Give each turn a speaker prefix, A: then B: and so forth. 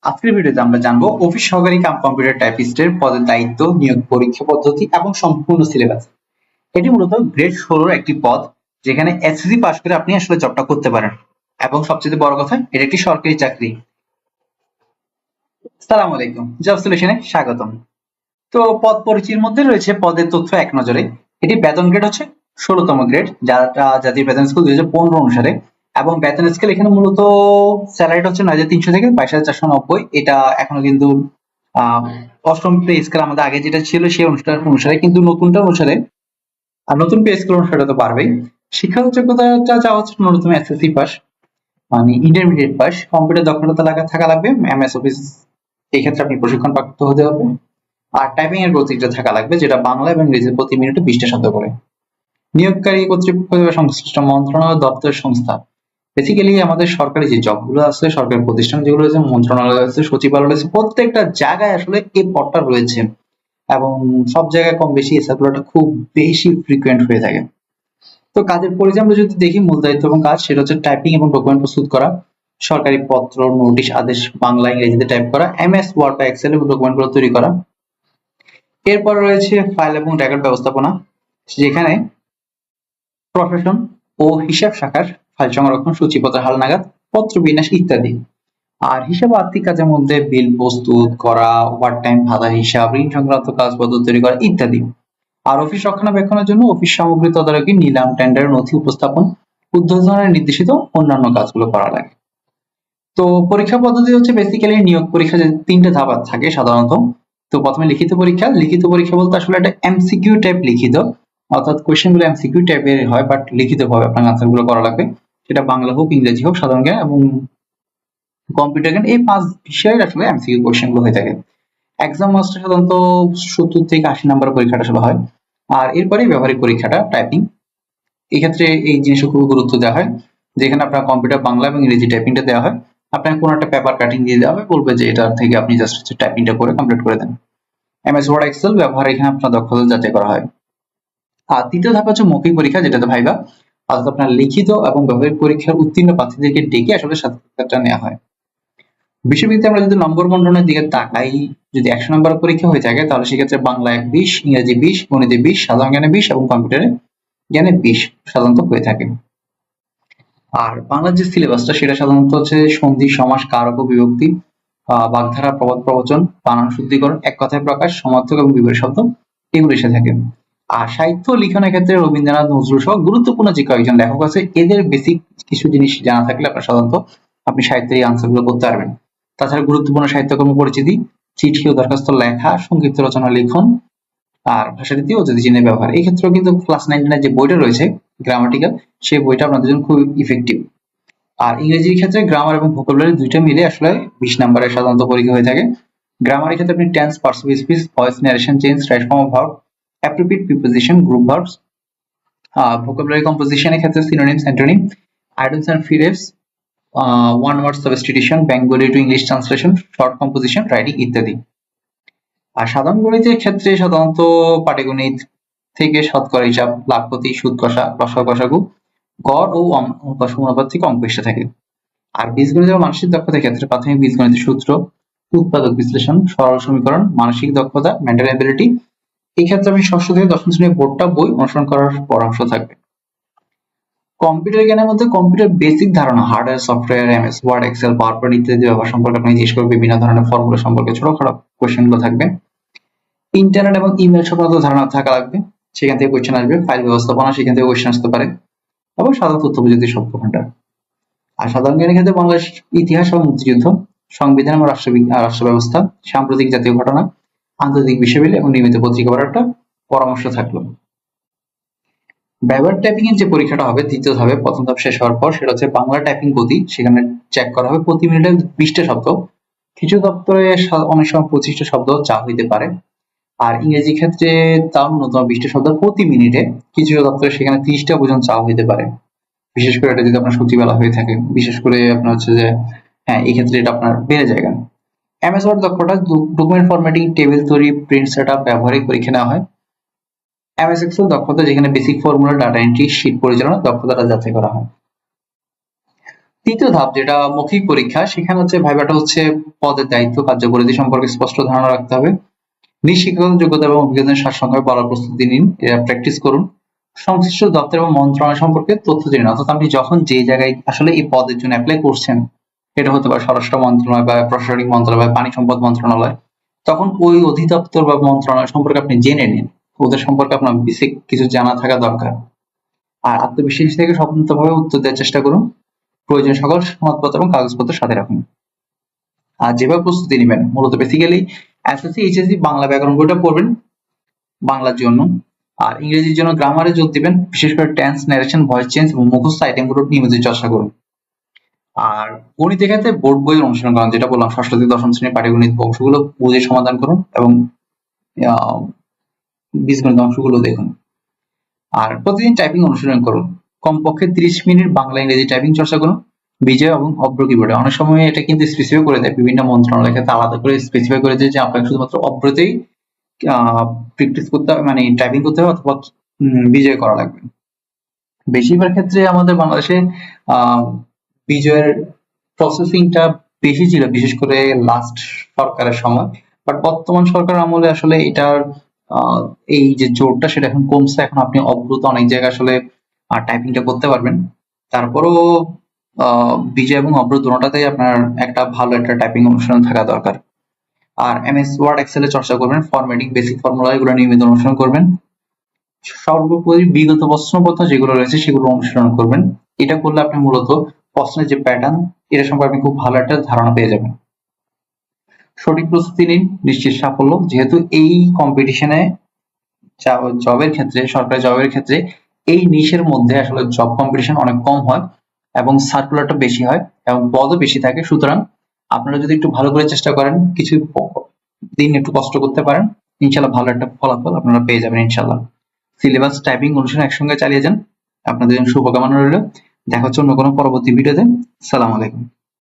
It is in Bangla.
A: আজকের ভিডিওতে আমরা জানবো অফিস সহকারী কাম কম্পিউটার টাইপিস্টের পদের দায়িত্ব, নিয়োগ পরীক্ষা পদ্ধতি এবং সম্পূর্ণ সিলেবাস। এটি মূলত গ্রেড 16 একটি পদ, যেখানে এসএসসি পাস করে আপনি আসলে জবটা করতে পারেন। এবং সবচেয়ে বড় কথা, এটা একটি সরকারি চাকরি। আসসালামু আলাইকুম, জব সলিউশনে স্বাগতম। তো পদ পরিচিতির মধ্যে রয়েছে পদের তথ্য এক নজরে। এটি বেতন গ্রেড হচ্ছে 16তম গ্রেড, যারা জাতীয় বেতন স্কেল 2015 অনুসারে। এবং বেতন স্কেল এখানে মূলত স্যালারিটা হচ্ছে 9300 থেকে 22490। এটা এখনো কিন্তু অষ্টম পে স্কেল আমাদের আগে যেটা ছিল সেই অনুষ্ঠান অনুসারে, কিন্তু নতুনটা অনুসারে আর নতুন পে স্কেল অনুসারে তো পারবেই। শিক্ষাগত যোগ্যতাটা যা হচ্ছে ন্যূনতম এসএসসি পাস, মানে ইন্টারমিডিয়েট পাস। কম্পিউটার দক্ষতা থাকা লাগবে, এমএস অফিস এই ক্ষেত্রে আপনি প্রশিক্ষণ প্রাপ্ত হতে হবে। আর টাইপিং এর গতিটা থাকা লাগবে, যেটা বাংলা এবং ইংরেজি প্রতি মিনিটে 20টা শব্দ করে। নিয়োগকারী কর্তৃপক্ষ বা সংশ্লিষ্ট মন্ত্রণালয়, দপ্তর, সংস্থা। বেসিক্যালি আমাদের সরকারি যে জবগুলো আছে, সরকারি প্রতিষ্ঠান যেগুলো রয়েছে, মন্ত্রণালয় আছে, সচিবালয় আছে, প্রত্যেকটা জায়গায় আসলে এই পদটা রয়েছে। এবং সব জায়গায় কম বেশি এই সার্কুলারটা খুব বেশি ফ্রিকোয়েন্ট হয়ে থাকে। তো কাজের পরিধি আমরা যদি দেখি, মূল দায়িত্ব এবং কাজ সেটা হচ্ছে টাইপিং এবং ডকুমেন্ট প্রস্তুত করা, সরকারি পত্র, নোটিশ, আদেশ বাংলা ইংরেজিতে টাইপ করা, এমএস ওয়ার্ড বা এক্সেল এবং ডকুমেন্টগুলো তৈরি করা। এরপর রয়েছে ফাইল এবং রেকর্ড ব্যবস্থাপনা, যেখানে প্রশাসন ও হিসাব শাখার ফাইল সংরক্ষণ, সূচিপত্র হালনাগাদ, পত্র বিন্যাস ইত্যাদি। আর হিসাব আর্থিক কাজের মধ্যে বিল প্রস্তুত করা, ওভার টাইম ভাতা হিসাব, ঋণ সংক্রান্ত কাগজপত্র তৈরি করা ইত্যাদি। আর অফিস রক্ষণাবেক্ষণের জন্য অফিস সামগ্রী তদারকি, নিলাম, টেন্ডার, নথি উপস্থাপন, উদ্বোধনের নির্দেশিত অন্যান্য কাজগুলো করা লাগে। তো পরীক্ষা পদ্ধতি হচ্ছে বেসিক্যালি নিয়োগ পরীক্ষা যে 3টে ধাপ থাকে সাধারণত। তো প্রথমে লিখিত পরীক্ষা। লিখিত পরীক্ষা বলতে আসলে একটা এমসিকিউ টাইপ লিখিত, অর্থাৎ কোশ্চেন গুলো এমসিকিউ টাইপের হয়, বাট লিখিত ভাবে আপনার আনসার গুলো করা লাগবে। সেটা বাংলা হোক, ইংরেজি হোক, সাধারণ জ্ঞান এবং কম্পিউটার জ্ঞান, এই 5 বিষয়ের আসলে এমসিকিউ কোশ্চেন গুলো হয়ে থাকে। এক্সাম মাস্টার সাধারণত 70 থেকে 80 নম্বরের পরীক্ষাটা আসলে হয়। আর এরপরে ব্যবহারিক পরীক্ষাটা টাইপিং। এই ক্ষেত্রে এই জিনিসটা খুবই গুরুত্ব দেওয়া হয়, যেখানে আপনার কম্পিউটার বাংলা এবং ইংরেজি টাইপিংটা দেওয়া হয়। আপনাকে কোনো একটা পেপার কাটিং দিয়ে দেওয়া হবে, বলবে যে এটা থেকে আপনি জাস্ট টাইপিংটা করে কমপ্লিট করে দেন। এমএস ওয়ার্ড এক্সেল ব্যবহার এখানে আপনার দক্ষতা যাচাই করা হয়। আর তৃতীয় ধাপ হচ্ছে মৌখিক পরীক্ষা, যেটাতে ভাইবা, অর্থাৎ আপনার লিখিত এবং ব্যবহারিক পরীক্ষার উত্তীর্ণ প্রার্থীদেরকে ডেকে আসলে সাক্ষাৎকারটা নেওয়া হয়। বিশ্ববিদ্যালয়ে আমরা যদি নম্বর বন্টনের দিকে তাকাই, যদি 100 নম্বর পরীক্ষা হয়ে থাকে, তাহলে সেক্ষেত্রে বাংলায় 20, ইংরেজি 20, গণিতে 20, সাধারণ জ্ঞানে 20 এবং কম্পিউটারে জ্ঞানে 20 সাধারণত হয়ে থাকে। আর বাংলার যে সিলেবাসটা সেটা সাধারণত হচ্ছে সন্ধি, সমাস, কারক ও বিভক্তি, বাগধারা, প্রবাদ, প্রবচন, বানান শুদ্ধিকরণ, এক কথায় প্রকাশ, সমার্থক এবং বিপরীত শব্দ, এগুলো এসে থাকে। আর সাহিত্য লিখনের ক্ষেত্রে রবীন্দ্রনাথ, নজরুল সহ গুরুত্বপূর্ণ যে কয়েকজন লেখক আছে, এদের বেসিক কিছু জিনিস জানা থাকলে আপনার সাধারণত আপনি সাহিত্যের এই আনসার গুলো করতে পারবেন। তাছাড়া গুরুত্বপূর্ণ সাহিত্যকর্ম পরিচিতি, চিঠি ও দরখাস্ত লেখা, সংক্ষিপ্ত রচনা লিখন, আর ভাষারীতি ও জ্যোতিষীনের ব্যবহার। এই ক্ষেত্রেও কিন্তু ক্লাস 9 এর যে বইটা রয়েছে গ্রামাটিক্যাল, সেই বইটা আপনাদের জন্য খুব ইফেক্টিভ। আর ইংরেজির ক্ষেত্রে গ্রামার এবং ভোকাবুলারি দুইটা মিলে আসলে 20 নম্বরের সাধারণত পরীক্ষা হয়ে থাকে। গ্রামারের ক্ষেত্রে আপনি tense, parts of speech, voice, narration change, right form of verb, appropriate preposition, group verbs. Vocabulary কম্পোজিশনের ক্ষেত্রে synonym, antonym, idioms and phrase, one word substitution, Bengali to English translation, short composition, writing ইত্যাদি। আর সাধারণ গণিতের ক্ষেত্রে সাধারণত পাটিগণিত থেকে শতকরা হিসাব, লাভপতি, সুদ কষা, লসাগু কষাগু, গড় ও অনুপাত থেকে অঙ্ক এসে থাকে। আর বীজগণিত ও মানসিক দক্ষতার ক্ষেত্রে প্রাথমিক বীজগণিতের সূত্র, উৎপাদক বিশ্লেষণ, সরল সমীকরণ, মানসিক দক্ষতা, মেন্টাল এবিলিটি। এই ক্ষেত্রে আপনি ষষ্ঠ থেকে দশম শ্রেণীর বোর্ডটা বই অনুসরণ করার পরামর্শ থাকবে। কম্পিউটার জ্ঞানের মধ্যে কম্পিউটার বেসিক ধারণা, hardware, software, MS Word, Excel, PowerPoint ইত্যাদি ব্যবহার সম্পর্কে আপনি জিজ্ঞেস করবে, বিভিন্ন ধরনের ফর্মুলা সম্পর্কে ছোটখাটো কোশ্চেন গুলো থাকবে। ইন্টারনেট এবং ইমেল সংক্রান্ত ধারণা থাকা লাগবে, সেখান থেকে কোশ্চেন আসবে। ফাইল ব্যবস্থাপনা, সেখান থেকে কোশ্চেন আসতে পারে। এবং সাধারণ তথ্য প্রযুক্তি শব্দ ভান্ডার। আর সাধারণ জ্ঞানের ক্ষেত্রে বাংলাদেশ ইতিহাস এবং মুক্তিযুদ্ধ, সংবিধান এবং রাষ্ট্র ব্যবস্থা, সাম্প্রতিক জাতীয় ঘটনা, আন্তর্জাতিক বিষয়গুলি এবং নিয়মিত পত্রিকা পড়ার একটা পরামর্শ থাকলো। ব্যবহার টাইপিং এর যে পরীক্ষাটা হবে দ্বিতীয় ধাপে, প্রথম ধাপ শেষ হওয়ার পর, সেটা হচ্ছে বাংলা টাইপিং গতি। সেখানে চেক করা হবে প্রতি মিনিটে 20টা শব্দ। কিছু দপ্তরে অনেক সময় 25টা শব্দ চা হইতে পারে। আর ইংরেজি ক্ষেত্রে তাও ন্যূনতম 20টা শব্দ প্রতি মিনিটে। কিছু দপ্তরে সেখানে 30টা পর্যন্ত চাওয়া হইতে পারে, বিশেষ করে এটা যদি আপনার সচিবালয় হয়ে থাকে, বিশেষ করে আপনার হচ্ছে যে হ্যাঁ, এই ক্ষেত্রে এটা আপনার বেড়ে যায়। এমএস ওয়ার্ড দক্ষতা, ডকুমেন্ট ফরম্যাটিং, টেবিল তৈরি, প্রিন্ট সেটআপ, ব্যবহারিক পরীক্ষা নেওয়া হয়। এমএস এক্সেল দক্ষতা, যেখানে basic formula, data entry, sheet পরিচালনা দক্ষতাটা যাচাই করা হয়। তৃতীয় ধাপ যেটা মৌখিক পরীক্ষা, সেখানে হচ্ছে ভাইভাটা হচ্ছে পদের দায়িত্ব কার্যপরিধি সম্পর্কে স্পষ্ট ধারণা রাখতে হবে। শিক্ষাগত যোগ্যতা এবং অভিজ্ঞতার সারসংক্ষেপে বলার প্রস্তুতি নিন, এটা প্র্যাকটিস করুন। সংশ্লিষ্ট দপ্তর এবং মন্ত্রণালয় সম্পর্কে তথ্য জেনে নিন, অর্থাৎ আপনি যখন যে জায়গায় আসলে এই পদের জন্য অ্যাপ্লাই করছেন, এটা হতে পারে স্বরাষ্ট্র মন্ত্রণালয় বা প্রশাসনিক মন্ত্রণালয় বা পানি সম্পদ মন্ত্রণালয়, তখন ওই অধিদপ্তর বা মন্ত্রণালয় সম্পর্কে আপনি জেনে নিন, ওদের সম্পর্কে আপনার বেসিক কিছু জানা থাকা দরকার। আর আত্মবিশ্বাস থেকে স্বতন্ত্রভাবে উত্তর দেওয়ার চেষ্টা করুন। প্রয়োজন সকল সনদপত্র এবং কাগজপত্র সাথে রাখুন। আর যেভাবে প্রস্তুতি নেবেন, মূলত বেসিক্যালি এসএসসি এইচএসসি বাংলা ব্যাকরণ বইটা পড়বেন বাংলার জন্য, আর ইংরেজির জন্য গ্রামারে জোর দিবেন, বিশেষ করে টেন্স, নারেশন, ভয়েস চেঞ্জ এবং মুখস্থ আইটেমগুলো নিয়মিত চর্চা করুন। আর গণিতের ক্ষেত্রে বোর্ড বইয়ের অনুসরণ করুন, যেটা বললাম ষষ্ঠ থেকে দশম শ্রেণীর পাটিগণিত অংশগুলো বুঝে সমাধান করুন এবং বীজগণিত অংশগুলো দেখুন। আর প্রতিদিন টাইপিং অনুশীলন করুন, কমপক্ষে 30 মিনিট বাংলা ইংরেজি টাইপিং চর্চা করুন। বিজয় এবং অভ্র কিবোর্ডে অনেক সময় এটা কিন্তু স্পেসিফাই করে দেয়, বিভিন্ন মন্ত্রণালয় ক্ষেত্রে আলাদা করে স্পেসিফাই করে দেয় যে আপনাকে শুধুমাত্র অভ্রতেই প্র্যাকটিস করতে হবে, মানে টাইপিং করতে হবে, অথবা বিজয় করা লাগবে। বেশিরভাগ ক্ষেত্রে আমাদের বাংলাদেশে বিজয়ের প্রসেসিংটা বেশি ছিল, বিশেষ করে লাস্ট সরকারের সময়। বাট বর্তমান সরকার আমলে আসলে এটার এই যে জোরটা সেটা এখন কমছে, এখন আপনি অদ্ভুত অনেক জায়গায় আসলে টাইপিংটা করতে পারবেন। তারপরও বিজয় এবং অভ্র দুটোটাতেই আপনার একটা ভালো একটা টাইপিং অনুশীলন থাকা দরকার। আর এমএস ওয়ার্ড এক্সেলে চর্চা করবেন, ফরম্যাটিং, বেসিক ফর্মুলা এগুলো নিয়মিত অনুসরণ করবেন। সর্বোপরি বিগত প্রশ্নপত্র যেগুলো রয়েছে সেগুলো অনুসরণ করবেন। এটা করলে আপনি মূলত প্রশ্নের যে প্যাটার্ন, এটা সম্পর্কে আপনি খুব ভালো একটা ধারণা পেয়ে যাবেন। সঠিক প্রস্তুতি নিন, নিশ্চিত সাফল্য। যেহেতু এই কম্পিটিশনে জবের ক্ষেত্রে, সরকারি জবের ক্ষেত্রে এই নিশের মধ্যে আসলে জব কম্পিটিশন অনেক কম হয় এবং সার্কুলারটা বেশি হয় এবং পদও বেশি থাকে। সুতরাং আপনারা যদি একটু ভালো করে চেষ্টা করেন, কিছু দিন একটু কষ্ট করতে পারেন, ইনশাল্লাহ ভালো একটা ফলাফল আপনারা পেয়ে যাবেন ইনশাল্লাহ। সিলেবাস, টাইপিং অনুশীলন একসঙ্গে চালিয়ে যান। আপনাদের জন্য শুভকামনা রইল। দেখা হচ্ছে অন্য কোনো পরবর্তী ভিডিওতে। সালাম আলাইকুম।